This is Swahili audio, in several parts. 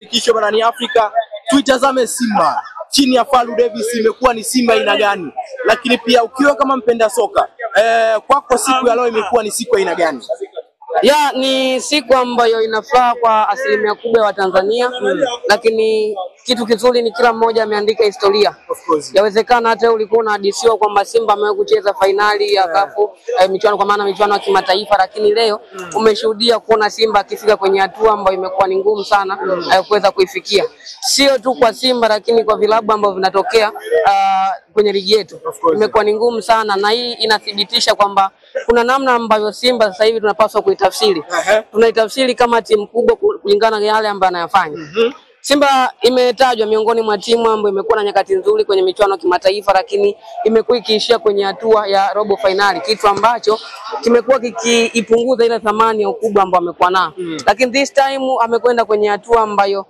Kisho barani Afrika, tuitazame Simba chini ya Fadlu Davis imekuwa ni Simba aina gani? Lakini pia ukiwa kama mpenda soka kwako siku ya leo imekuwa ni siku aina gani? Ya, ni siku ambayo inafaa kwa asilimia kubwa wa Tanzania, lakini kitu kizuri ni kila mmoja ameandika historia. Yawezekana hata ulikuwa unahadisiwa kwamba Simba amewahi kucheza finali ya kafu michuano, kwa maana michuano ya kimataifa, lakini leo umeshuhudia kuona Simba akifika kwenye hatua ambayo imekuwa ni ngumu sana kuweza kuifikia. Sio tu kwa Simba lakini kwa vilabu ambavyo vinatokea kwenye ligi yetu imekuwa ni ngumu sana, na hii inathibitisha kwamba kuna namna ambayo Simba sasa hivi tunapaswa kuitafsiri. Tunaitafsiri kama timu kubwa kulingana na yale ambayo anayafanya. Simba imetajwa miongoni mwa timu ambayo imekuwa na nyakati nzuri kwenye michuano ya kimataifa, lakini imekuwa ikiishia kwenye hatua ya robo finali, kitu ambacho kimekuwa kikiipunguza ile thamani ya ukubwa ambao amekuwa nao. Lakini this time amekwenda kwenye hatua ambayo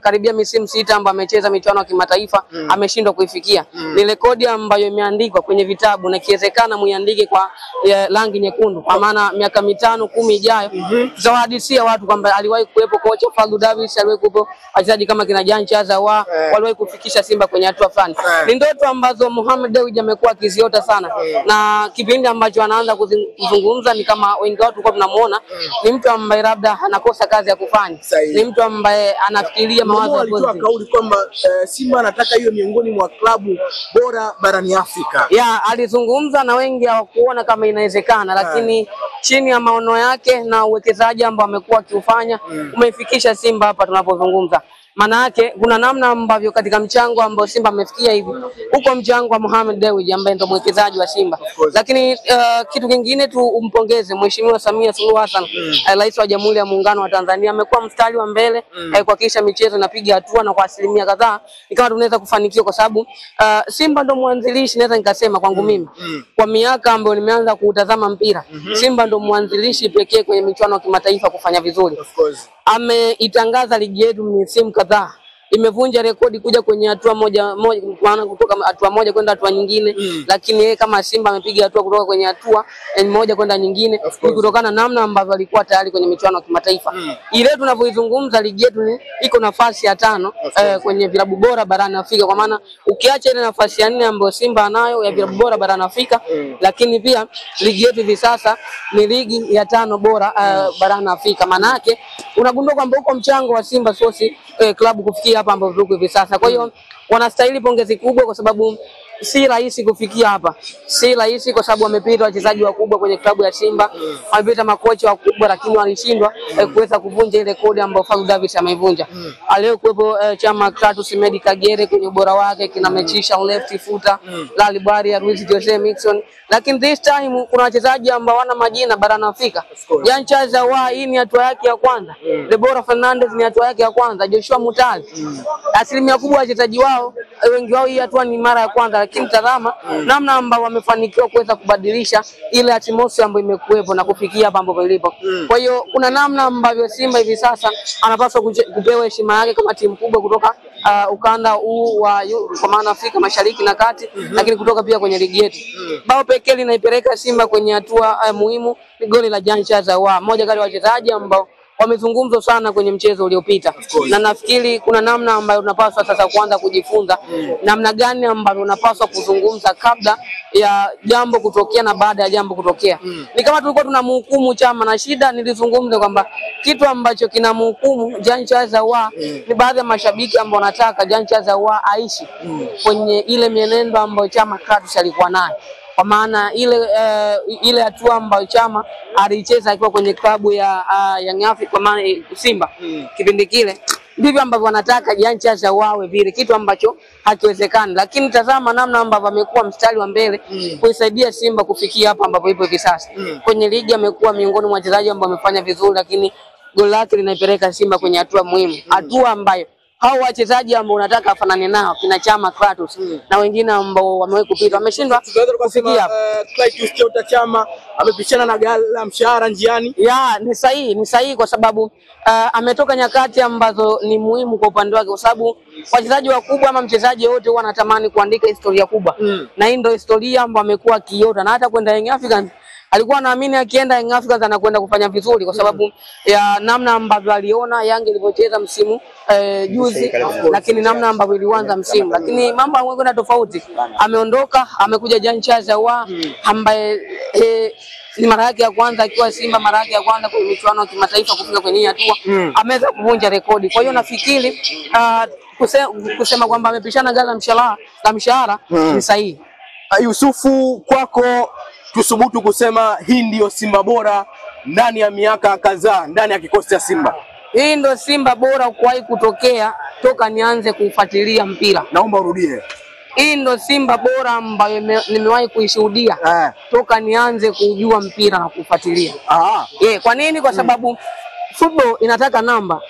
karibia misimu 6 ambayo amecheza michuano ya kimataifa ameshindwa kuifikia. Ni rekodi ambayo imeandikwa kwenye vitabu, na kiwezekana muiandike kwa rangi nyekundu, kwa maana miaka 5 10 ijayo tutawahadithia watu kwamba aliwahi kuwepo kocha Fadlu Davis, aliwahi kuwepo wachezaji kama kina Jean Charles Ahoua, waliwahi kufikisha Simba kwenye hatua fulani. Ni ndoto ambazo Mohamed Dewji amekuwa akiziota sana, na kipindi ambacho anaanza kuzungumza ni kama wengi watu kwa tunamuona ni mtu ambaye labda anakosa kazi ya kufanya. Ni mtu ambaye anafikiria mawazo alitoa kauli kwamba Simba anataka hiyo miongoni mwa klabu bora barani Afrika. Ya, alizungumza na wengi hawakuona kama inawezekana, lakini chini ya maono yake na uwekezaji ambao amekuwa akiufanya umeifikisha Simba hapa tunapozungumza. Maana yake kuna namna ambavyo katika mchango ambao Simba amefikia hivi huko mchango wa Mohamed Dewji ambaye ndo mwekezaji wa Simba. Lakini kitu kingine tu umpongeze Mheshimiwa Samia Suluhu Hassan, Rais wa Jamhuri ya Muungano wa Tanzania, amekuwa mstari wa mbele kuhakikisha michezo inapiga hatua, na kwa asilimia kadhaa ikawa tunaweza kufanikiwa, kwa sababu Simba ndo mwanzilishi, naweza nikasema kwangu mimi kwa miaka ambayo nimeanza kutazama mpira, Simba ndo mwanzilishi pekee kwenye michuano ya kimataifa kufanya vizuri. Ameitangaza ligi yetu misimu kadhaa, imevunja rekodi kuja kwenye hatua moja maana kutoka hatua moja kwenda hatua nyingine, lakini yeye kama Simba amepiga hatua kutoka kwenye hatua moja kwenda nyingine kutokana na namna ambavyo alikuwa tayari kwenye michuano ya kimataifa. Ile tunavyoizungumza ligi yetu iko nafasi ya 5 kwenye vilabu bora barani Afrika, kwa maana ukiacha ile nafasi ya 4 ambayo Simba anayo ya vilabu bora barani Afrika, lakini pia ligi yetu hivi sasa ni ligi ya 5 bora barani Afrika. Maana yake unagundua kwamba huko mchango wa Simba Sports klabu kufikia hapa ambapo tuko hivi sasa. Kwa hiyo wanastahili pongezi kubwa, kwa sababu si rahisi kufikia hapa. Si rahisi kwa sababu wamepita wachezaji wakubwa kwenye klabu ya Simba, wamepita makocha wakubwa, lakini walishindwa kuweza kuvunja ile rekodi ambayo Fadlu Davis ameivunja. Leo kuwepo Chama Kratos Medi Kagere kwenye ubora wake, kina Mechisha left footer, Lali Bari ya Luis Jose Mixon, lakini this time kuna wachezaji ambao wana majina barani Afrika. Jean Charles Ahoua, hii ni hatua yake ya kwanza. Deborah Fernandez ni hatua yake ya kwanza. Joshua Mutale, asilimia kubwa wachezaji wao wengi wao hii hatua ni mara ya kwanza, lakini tazama namna ambao wamefanikiwa kuweza kubadilisha ile atmosphere ambayo imekuwepo na kufikia hapa ambapo ilipo. Kwa hiyo kuna namna ambavyo Simba hivi sasa anapaswa kupewa heshima yake kama timu kubwa kutoka ukanda huu wa kwa maana Afrika Mashariki na Kati, lakini kutoka pia kwenye ligi yetu. Bao pekee linaipeleka Simba kwenye hatua muhimu ni goli la Jean Charles Ahoua, mmoja kati ya wachezaji ambao wamezungumzwa sana kwenye mchezo uliopita, na nafikiri kuna namna ambayo tunapaswa sasa kuanza kujifunza namna gani ambayo tunapaswa kuzungumza kabla ya jambo kutokea na baada ya jambo kutokea. Ni kama tulikuwa tunamhukumu Chama, na shida nilizungumza kwamba kitu ambacho kinamhukumu Jean Charles Ahoua ni baadhi ya mashabiki ambao wanataka Jean Charles Ahoua aishi kwenye ile mienendo ambayo Chama Kratos alikuwa nayo, kwa maana ile hatua ambayo Chama alicheza akiwa kwenye klabu ya Young Africa, kwa maana Simba kipindi kile, ndivyo ambavyo wanataka Jean Charles Ahoua awe vile, kitu ambacho hakiwezekani. Lakini tazama namna ambavyo amekuwa mstari wa mbele kuisaidia Simba kufikia hapa ambapo ipo hivi sasa. Kwenye ligi amekuwa miongoni mwa wachezaji ambao wamefanya vizuri, lakini goli lake linaipeleka Simba kwenye hatua muhimu, hatua ambayo hao wachezaji ambao unataka afanane nao kina Chama Kratos na wengine ambao wamewahi kupita wameshindwa kufikia. Clytus Chota Chama amepishana na gala mshahara njiani. Ya, ni sahihi kwa sababu ametoka nyakati ambazo ni muhimu kwa upande wake, kwa sababu wachezaji wakubwa ama mchezaji wote huwa anatamani kuandika historia kubwa, na hii ndio historia ambayo amekuwa akiota, na hata kwenda Young Africans alikuwa anaamini akienda Young Africans anakwenda kufanya vizuri kwa sababu ya namna ambavyo aliona Yanga ilivyocheza msimu juzi, lakini namna ambavyo ilianza msimu, lakini mambo yamekwenda tofauti. Ameondoka, amekuja Jean Charles Ahoua ambaye ni mara yake ya kwanza akiwa Simba, mara yake ya kwanza kwenye michuano ya kimataifa kufika kwenye hatua, ameweza kuvunja rekodi. Kwa hiyo nafikiri kusema kwamba amepishana gaza la mshahara ni sahihi. Yusufu, kwako tusubutu kusema hii ndio Simba bora ndani ya miaka kadhaa ndani ya kikosi cha Simba? Hii ndio Simba bora kuwahi kutokea toka nianze kufuatilia mpira. Naomba urudie. Hii ndio Simba bora ambayo nimewahi kuishuhudia toka nianze kujua mpira na kufuatilia. Kwa nini? Kwa sababu football inataka namba.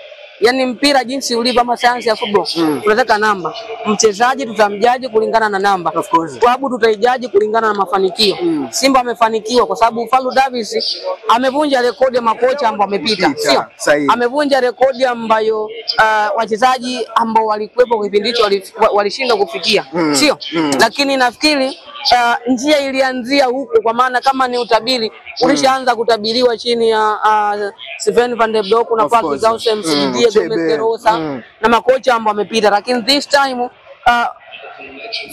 Yaani mpira jinsi ulivyo ama sayansi ya football tunataka namba. Mchezaji tutamjaji kulingana na namba. Klabu tutaijaji kulingana na mafanikio. Simba amefanikiwa kwa sababu Fadlu Davis amevunja rekodi ya makocha ambao wamepita. Sio? Amevunja rekodi ambayo wachezaji ambao walikuwepo kipindi hicho walishindwa kufikia. Sio? Lakini nafikiri njia ilianzia huko, kwa maana kama ni utabiri ulishaanza kutabiriwa chini ya Sven van der Broek na Park Gausem, Diego Mesquerosa na makocha ambao wamepita, lakini this time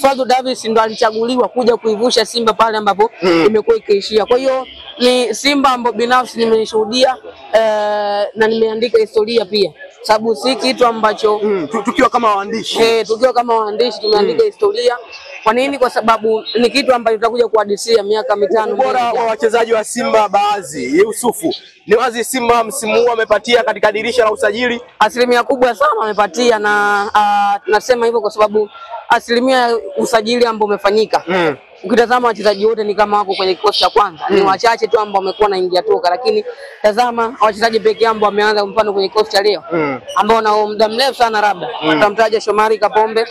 Fadlu Davis ndo alichaguliwa kuja kuivusha Simba pale ambapo imekuwa ikiishia. Kwa hiyo ni Simba ambayo binafsi nimeshuhudia na nimeandika historia pia, sababu si kitu ambacho tukiwa kama waandishi tumeandika historia. Kwa nini? Kwa sababu ni kitu ambacho tutakuja kuhadithia miaka mitano. Bora wa wachezaji wa Simba baadhi, Yusufu, ni wazi Simba msimu huu amepatia katika dirisha la usajili asilimia kubwa sana amepatia, na tunasema hivyo kwa sababu asilimia ya usajili ambao umefanyika ukitazama wachezaji wote ni kama wako kwenye kikosi cha kwanza. Ni wachache tu ambao wamekuwa na ingia toka, lakini tazama wachezaji pekee ambao wameanza mfano kwenye kikosi cha leo ambao na muda mrefu sana, labda tutamtaja Shomari Kapombe,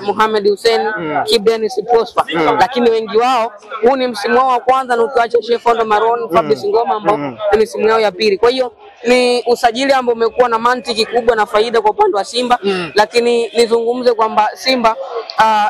Mohamed Hussein, Kibenis Prosper, lakini wengi wao huu ni msimu wao wa kwanza, na ukiacha Shefondo Maron, Fabrice Ngoma ambao ni msimu wao ya pili. Kwa hiyo ni usajili ambao umekuwa na mantiki kubwa na faida kwa upande wa Simba, lakini nizungumze kwamba Simba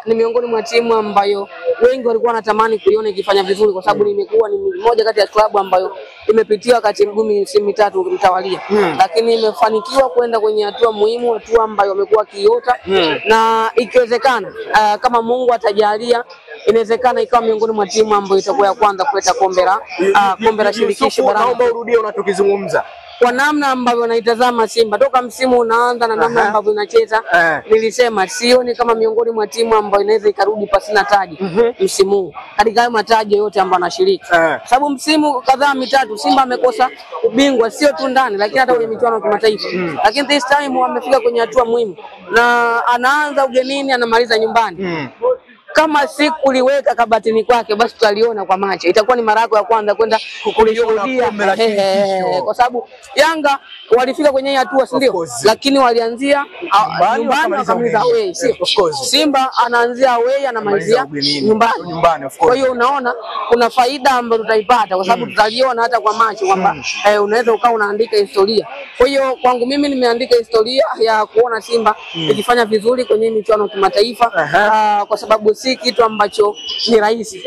ni miongoni mwa timu ambayo wengi walikuwa wanatamani kuiona ikifanya vizuri, kwa sababu imekuwa ni moja kati ya klabu ambayo imepitia wakati mgumu misimu mitatu mtawalia, lakini imefanikiwa kwenda kwenye hatua muhimu, hatua ambayo wamekuwa kiota, na ikiwezekana kama Mungu atajalia inawezekana ikawa miongoni mwa timu ambayo itakuwa ya kwanza kuleta kombe la shirikisho barani. Naomba urudie unachokizungumza. Kwa namna ambavyo naitazama Simba toka msimu unaanza na namna ambavyo inacheza, nilisema sioni kama miongoni mwa timu ambayo inaweza ikarudi pasina taji msimu katika hayo mataji yote ambayo anashiriki. Sababu msimu kadhaa mitatu Simba amekosa ubingwa, sio tu ndani lakini hata kwenye michuano ya kimataifa. Lakini this time wamefika kwenye hatua muhimu, na anaanza ugenini anamaliza nyumbani. Kama siku liweka kabatini kwake, basi tutaliona kwa macho. Itakuwa ni mara yako ya kwanza kwenda kulishuhudia, kwa sababu Yanga walifika kwenye hatua, si ndio? Lakini walianzia nyumbani wakamaliza away, sio? Simba anaanzia away anamalizia nyumbani. Kwa hiyo unaona kuna faida ambayo tutaipata, kwa sababu tutaliona hata kwa macho kwamba unaweza ukawa unaandika historia. Kwa hiyo kwangu mimi nimeandika historia ya kuona Simba ikifanya vizuri kwenye michuano ya kimataifa, kwa sababu si kitu ambacho ni rahisi.